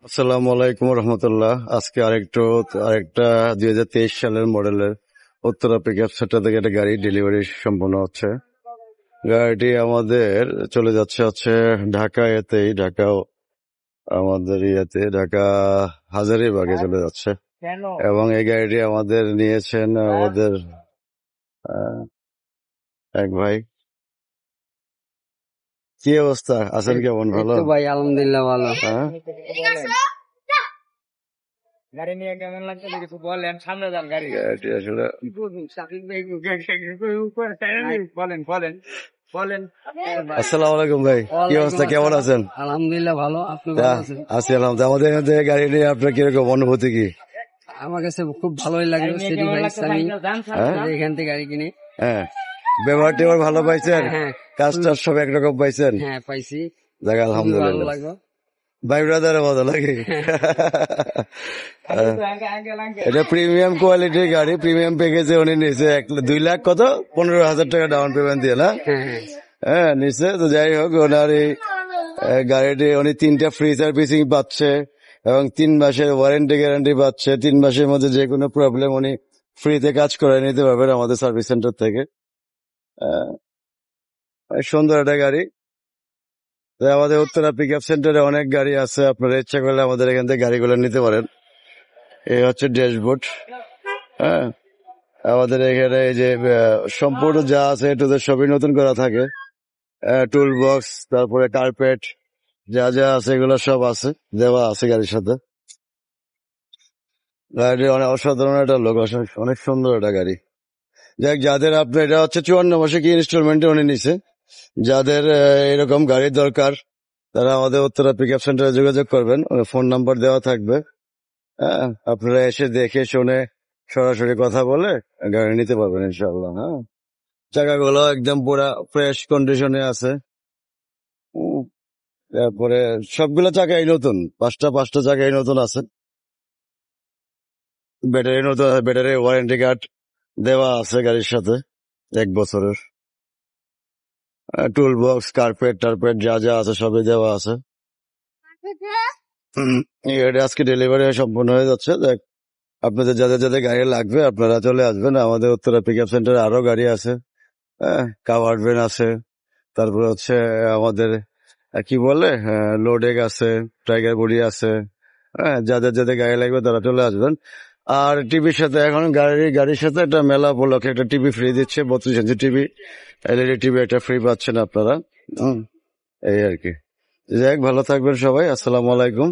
আসসালামু আলাইকুম রহমতুল্লাহ। আজকে আরেকটা 2023 সালের মডেলের উত্তরা পিকআপ সেটা থেকে একটা গাড়ি ডেলিভারি সম্পন্ন হচ্ছে। গাড়িটি আমাদের চলে যাচ্ছে ঢাকা আমাদের ঢাকা হাজারীবাগে চলে যাচ্ছে। এবং এই গাড়িটি আমাদের নিয়েছেন আমাদের এক ভাই। কি অবস্থা আছেন, কেমন? ভালো ভাই, আলহামদুলিল্লাহ ভালো। হ্যাঁ, গাড়ি নিয়ে কেমন লাগছে কিছু বলেন, সামনে যান গাড়ি। গাড়িটি আসলে বলেন বলেন বলেন। আসসালামু আলাইকুম ভাই, কি অবস্থা, কেমন আছেন? আলহামদুলিল্লাহ ভালো, আপনি ভালো আছেন? আছি আলহামদুলিল্লাহ। আমাদের এখান থেকে গাড়ি নিয়ে আপনার কিরকম অনুভূতি কি? আমার কাছে খুব ভালোই লাগলো। আমি এখান থেকে গাড়ি কিনে হ্যাঁ, ব্যবহার টেবহার ভালো পাইছেন? হ্যাঁ, কাজ টাজ সব একরকম পাইছেন? হ্যাঁ পাইছি, দেখ ভালো আলহামদুলিল্লাহ। লাগলো। ভাই ব্রাদারের মতো লাগে। এটা প্রিমিয়াম কোয়ালিটির গাড়ি, প্রিমিয়াম প্যাকেজে উনি নিচে 2 লাখ কত 15,000 টাকা ডাউন পেমেন্ট দিয়ে না? হ্যাঁ নিচে তো যাই হোক, ওনার এই গাড়িটি উনি 3টা ফ্রি সার্ভিসিং পাচ্ছে এবং 3 মাসের ওয়ারেন্টি গ্যারান্টি পাচ্ছে। 3 মাসের মধ্যে যে কোনো প্রবলেম উনি ফ্রিতে কাজ করে নিতে পারবেন আমাদের সার্ভিস সেন্টার থেকে। সুন্দর একটা গাড়ি। আমাদের উত্তরা পিকআপ সেন্টারে অনেক গাড়ি আছে, আপনারা ইচ্ছা করলে আমাদের এখান থেকে গাড়িগুলো নিতে পারেন। এই হচ্ছে ড্যাশবোর্ড। হ্যাঁ, আমাদের এখানে এই যে সম্পূর্ণ যা আছে একটু সবই নতুন করা থাকে। টুল বক্স, তারপরে কার্পেট, যা যা আছে এগুলো সব আছে, দেওয়া আছে গাড়ির সাথে। গাড়িটি অনেক অসাধারণ একটা লোক, অনেক সুন্দর একটা গাড়ি। যাক, যাদের আপনার এটা হচ্ছে 54 মাসে কি ইনস্টলমেন্টে উনি নিছে, যাদের এরকম গাড়ির দরকার তারা আমাদের উত্তরা পিকআপ সেন্টারে যোগাযোগ করবেন, ফোন নাম্বার দেওয়া থাকবে। হ্যাঁ, আপনারা এসে দেখে শুনে সরাসরি কথা বলে গাড়ি নিতে পারবেন ইনশাল্লাহ। হ্যাঁ, চাকাগুলো একদম পুরা ফ্রেশ কন্ডিশনে আছে। তারপরে সবগুলো চাকাই নতুন, পাঁচটা চাকাই নতুন আছে। ব্যাটারি নতুন, ব্যাটারি ওয়ারেন্টি কার্ড দেওয়া আছে গাড়ির সাথে 1 বছরের। টুল বক্স, কার্পেট টার্পেট যা যা আছে সবই দেওয়া আছে। এই গাড়ি আজকে ডেলিভারি সম্পূর্ণ হয়ে যাচ্ছে। দেখ, আপনাদের যাদের যাদের গাড়ি লাগবে আপনারা চলে আসবেন আমাদের উত্তরা পিকআপ সেন্টারে। আরো গাড়ি আছে, কাভার্ড ভ্যান আছে, তারপরে হচ্ছে আমাদের কি বলে লোডেক আছে, টাইগার বডি আছে। হ্যাঁ, যাদের যাদের গাড়ি লাগবে তারা চলে আসবেন। আর টিভির সাথে এখন গাড়ির সাথে একটা মেলা উপলক্ষে একটা টিভি ফ্রি দিচ্ছে, 32 ইঞ্চি টিভি, এলইডি টিভি একটা ফ্রি পাচ্ছেন আপনারা। এই আর কি। যাই, ভালো থাকবেন সবাই। আসসালামু আলাইকুম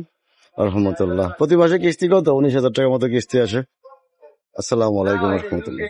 রহমতুল্লাহ। প্রতি মাসে কিস্তি কত 19,000 টাকার মতো কিস্তি আসে। আসসালামু আলাইকুম রহমতুল্লাহ।